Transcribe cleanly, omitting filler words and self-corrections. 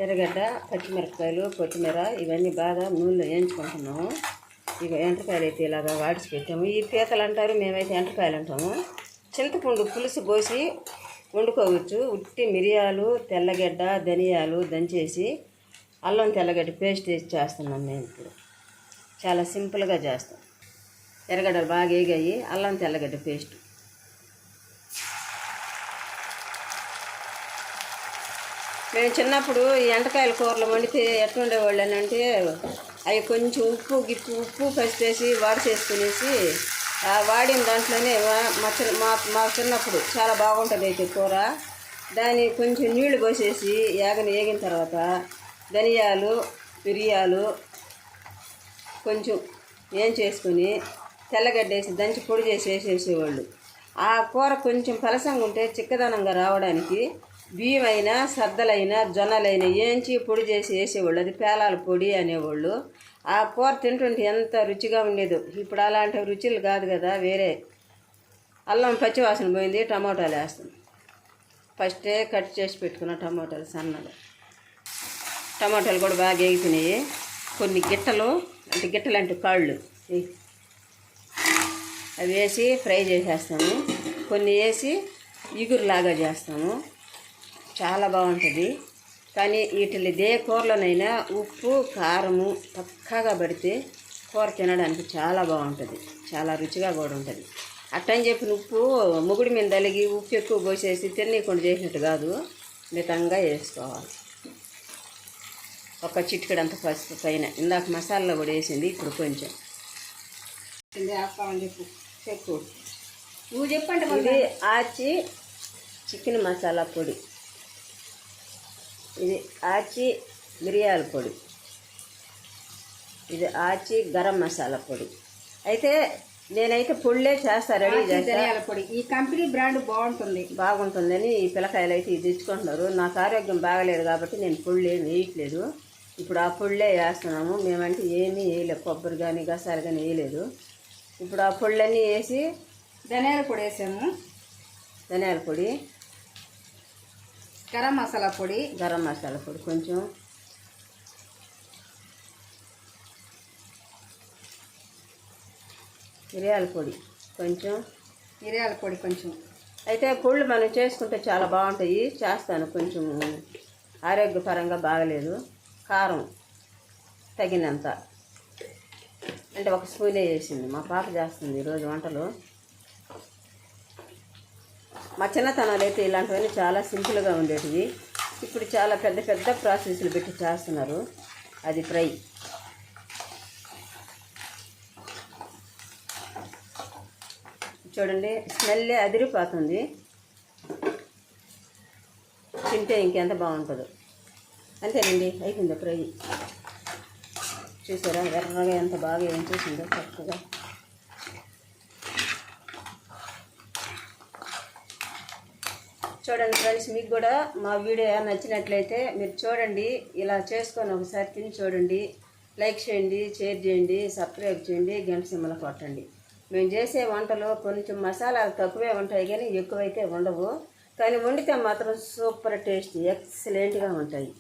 ఎర్రగడ్డ, పచ్చిమిరపకాయలు, కొత్తిమీర ఇవన్నీ బాగా నూనెలో వేయించుకుంటున్నాము. ఇక ఎంటకాయలు అయితే ఇలాగా వాడిచి పెట్టాము. ఈ పీతలు అంటారు, మేమైతే ఎంటకాయలు అంటాము. చింతపండు పులుసు పోసి వండుకోవచ్చు. ఉట్టి మిరియాలు, తెల్లగడ్డ, ధనియాలు దంచేసి అల్లం తెల్లగడ్డ పేస్ట్ వేసి చేస్తున్నాం మేము ఇప్పుడు. చాలా సింపుల్గా చేస్తాం. ఎర్రగడ్డలు బాగా వేగాయి, అల్లం తెల్లగడ్డ పేస్ట్. మేము చిన్నప్పుడు ఈ ఎంటకాయల కూరలు వండితే ఎట్లుండేవాళ్ళు అని అంటే అవి కొంచెం ఉప్పు పసిపేసి వాడి చేసుకునేసి వాడిన దాంట్లోనే మా చిన్నప్పుడు చాలా బాగుంటుంది అయితే కూర. దాన్ని కొంచెం నీళ్లు పోసేసి వేగిన తర్వాత ధనియాలు, మిరియాలు కొంచెం ఏం చేసుకుని తెల్లగడ్డ వేసి దంచి పొడి చేసి వేసేసేవాళ్ళు. ఆ కూర కొంచెం పలసంగా ఉంటే చిక్కదనంగా రావడానికి బియ్యం అయినా, సద్దలైనా, జొన్నలైనా ఏంచి పొడి చేసి వేసేవాళ్ళు. అది పేలాల పొడి అనేవాళ్ళు. ఆ కూర తింటుంటే ఎంత రుచిగా ఉండేదో. ఇప్పుడు అలాంటి రుచులు కాదు కదా, వేరే. అల్లం పచ్చివాసన పోయింది, టమోటాలు వేస్తాం. ఫస్టే కట్ చేసి పెట్టుకున్న టమోటాలు సన్నగా. టమోటాలు కూడా బాగా వేగిపోయినాయి. కొన్ని గిట్టలు అంటే కాళ్ళు అవి వేసి ఫ్రై చేసేస్తాము. కొన్ని వేసి ఇగురులాగా చేస్తాము. చాలా బాగుంటుంది. కానీ వీటిని ఏ కూరలోనైనా ఉప్పు, కారము పక్కాగా పడితే కూర తినడానికి చాలా బాగుంటుంది. చాలా రుచిగా కూడా ఉంటుంది. అట్టని చెప్పిన ఉప్పు ముగుడి మీద తలిగి ఉప్పు ఎక్కువ పోసేసి తినకుండా చేసినట్టు కాదు, మితంగా వేసుకోవాలి. ఒక చిటికెడంత పసుపు పైన. ఇందాక మసాలా కూడా వేసింది, ఇప్పుడు కొంచెం చెప్పు. నువ్వు చెప్పండి. ఇది ఆచి చికెన్ మసాలా పొడి, ఇది ఆచి మిరియాల పొడి, ఇది ఆచి గరం మసాలా పొడి. అయితే నేనైతే పొళ్ళే చేస్తా, రెడీ ధనియాల పొడి. ఈ కంపెనీ బ్రాండ్ బాగుంటుందని ఈ పిల్లకాయలు అయితే ఇది తెచ్చుకుంటున్నారు. నాకు ఆరోగ్యం బాగలేదు కాబట్టి నేను పొళ్ళు ఏమి వేయట్లేదు. ఇప్పుడు ఆ పొళ్ళే వేస్తున్నాము. మేమంటే ఏమీ వేయలేదు, కొబ్బరి కానీ గసాలు కానీ వేయలేదు. ఇప్పుడు ఆ పొళ్ళన్నీ వేసి ధనియాల పొడి వేసాము. ధనియాల పొడి, గరం మసాలా పొడి కొంచెం, మిరియాల పొడి కొంచెం. అయితే పొళ్ళు మనం చేసుకుంటే చాలా బాగుంటాయి. చేస్తాను. కొంచెం ఆరోగ్యపరంగా బాగలేదు. కారం తగినంత, అంటే ఒక స్పూనే వేసింది. మా పాప చేస్తుంది ఈరోజు వంటలు. మా చిన్నతనాలు అయితే ఇలాంటివన్నీ చాలా సింపుల్గా ఉండేటివి. ఇప్పుడు చాలా పెద్ద పెద్ద ప్రాసెస్లు పెట్టి చేస్తున్నారు. అది ఫ్రై. చూడండి, స్మెల్లే అదిరిపోతుంది. తింటే ఇంకెంత బాగుంటుందో. అంతేనండి, అయిపోయింది ఫ్రై. చూసారా ఎర్రగా ఎంత బాగా ఏం చేసిందో చక్కగా. చూడండి ఫ్రెండ్స్, మీకు కూడా మా వీడియో నచ్చినట్లయితే మీరు చూడండి, ఇలా చేసుకొని ఒకసారి తిని చూడండి. లైక్ చేయండి, షేర్ చేయండి, సబ్స్క్రైబ్ చేయండి, గంట సింబల్ కొట్టండి. మేము చేసే వంటలు కొంచెం మసాలాలు తక్కువే ఉంటాయి కానీ ఎక్కువైతే ఉండవు. కానీ వండితే మాత్రం సూపర్ టేస్ట్, ఎక్సలెంట్గా ఉంటాయి.